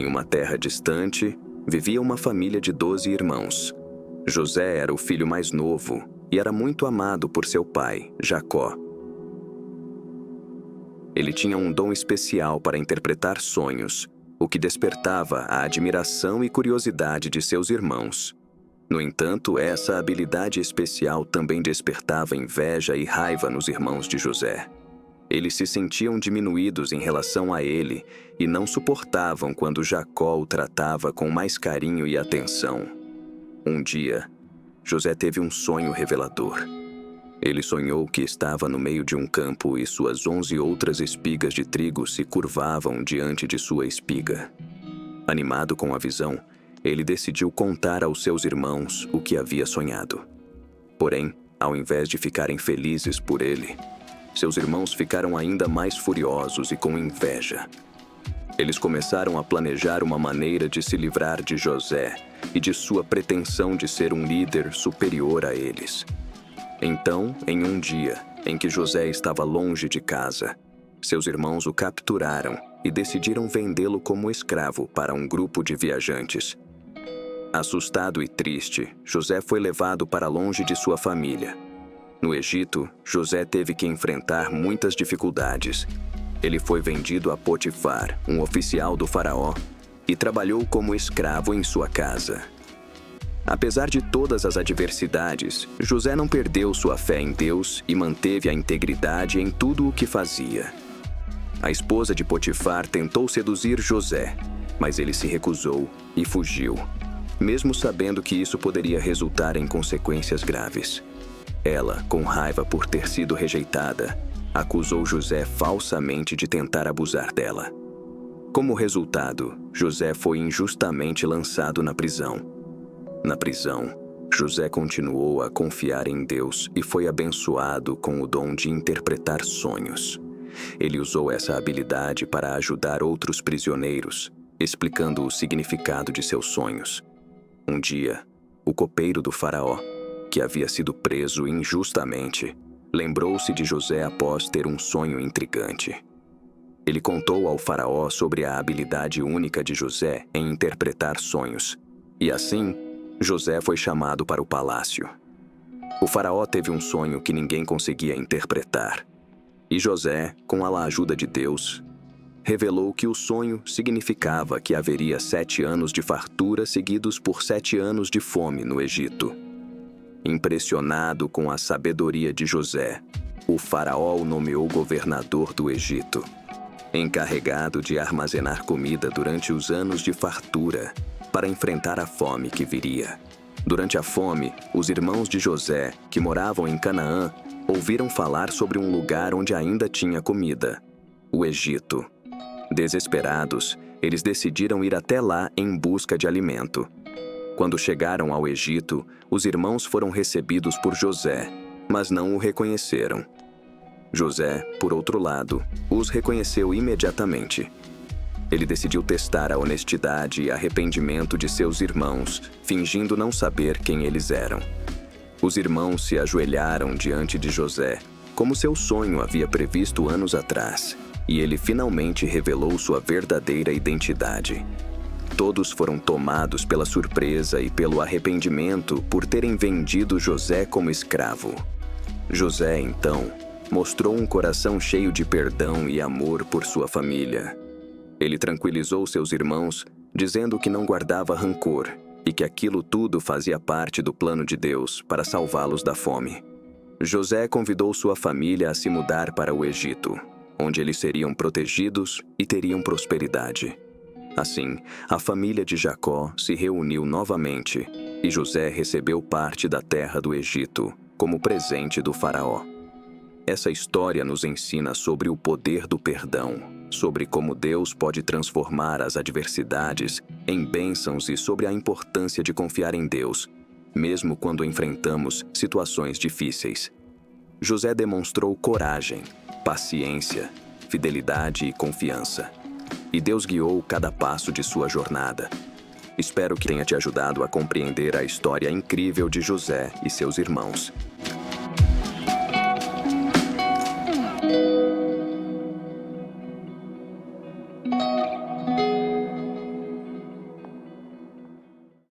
Em uma terra distante, vivia uma família de 12 irmãos. José era o filho mais novo e era muito amado por seu pai, Jacó. Ele tinha um dom especial para interpretar sonhos, o que despertava a admiração e curiosidade de seus irmãos. No entanto, essa habilidade especial também despertava inveja e raiva nos irmãos de José. Eles se sentiam diminuídos em relação a ele e não suportavam quando Jacó o tratava com mais carinho e atenção. Um dia, José teve um sonho revelador. Ele sonhou que estava no meio de um campo e suas 11 outras espigas de trigo se curvavam diante de sua espiga. Animado com a visão, ele decidiu contar aos seus irmãos o que havia sonhado. Porém, ao invés de ficarem felizes por ele, seus irmãos ficaram ainda mais furiosos e com inveja. Eles começaram a planejar uma maneira de se livrar de José e de sua pretensão de ser um líder superior a eles. Então, em um dia em que José estava longe de casa, seus irmãos o capturaram e decidiram vendê-lo como escravo para um grupo de viajantes. Assustado e triste, José foi levado para longe de sua família. No Egito, José teve que enfrentar muitas dificuldades. Ele foi vendido a Potifar, um oficial do faraó, e trabalhou como escravo em sua casa. Apesar de todas as adversidades, José não perdeu sua fé em Deus e manteve a integridade em tudo o que fazia. A esposa de Potifar tentou seduzir José, mas ele se recusou e fugiu, mesmo sabendo que isso poderia resultar em consequências graves. Ela, com raiva por ter sido rejeitada, acusou José falsamente de tentar abusar dela. Como resultado, José foi injustamente lançado na prisão. Na prisão, José continuou a confiar em Deus e foi abençoado com o dom de interpretar sonhos. Ele usou essa habilidade para ajudar outros prisioneiros, explicando o significado de seus sonhos. Um dia, o copeiro do faraó, que havia sido preso injustamente, lembrou-se de José após ter um sonho intrigante. Ele contou ao faraó sobre a habilidade única de José em interpretar sonhos, e assim, José foi chamado para o palácio. O faraó teve um sonho que ninguém conseguia interpretar, e José, com a ajuda de Deus, revelou que o sonho significava que haveria 7 anos de fartura seguidos por 7 anos de fome no Egito. Impressionado com a sabedoria de José, o faraó o nomeou governador do Egito, encarregado de armazenar comida durante os anos de fartura, para enfrentar a fome que viria. Durante a fome, os irmãos de José, que moravam em Canaã, ouviram falar sobre um lugar onde ainda tinha comida, o Egito. Desesperados, eles decidiram ir até lá em busca de alimento. Quando chegaram ao Egito, os irmãos foram recebidos por José, mas não o reconheceram. José, por outro lado, os reconheceu imediatamente. Ele decidiu testar a honestidade e arrependimento de seus irmãos, fingindo não saber quem eles eram. Os irmãos se ajoelharam diante de José, como seu sonho havia previsto anos atrás, e ele finalmente revelou sua verdadeira identidade. Todos foram tomados pela surpresa e pelo arrependimento por terem vendido José como escravo. José, então, mostrou um coração cheio de perdão e amor por sua família. Ele tranquilizou seus irmãos, dizendo que não guardava rancor e que aquilo tudo fazia parte do plano de Deus para salvá-los da fome. José convidou sua família a se mudar para o Egito, onde eles seriam protegidos e teriam prosperidade. Assim, a família de Jacó se reuniu novamente e José recebeu parte da terra do Egito como presente do faraó. Essa história nos ensina sobre o poder do perdão, sobre como Deus pode transformar as adversidades em bênçãos e sobre a importância de confiar em Deus, mesmo quando enfrentamos situações difíceis. José demonstrou coragem, paciência, fidelidade e confiança. E Deus guiou cada passo de sua jornada. Espero que tenha te ajudado a compreender a história incrível de José e seus irmãos.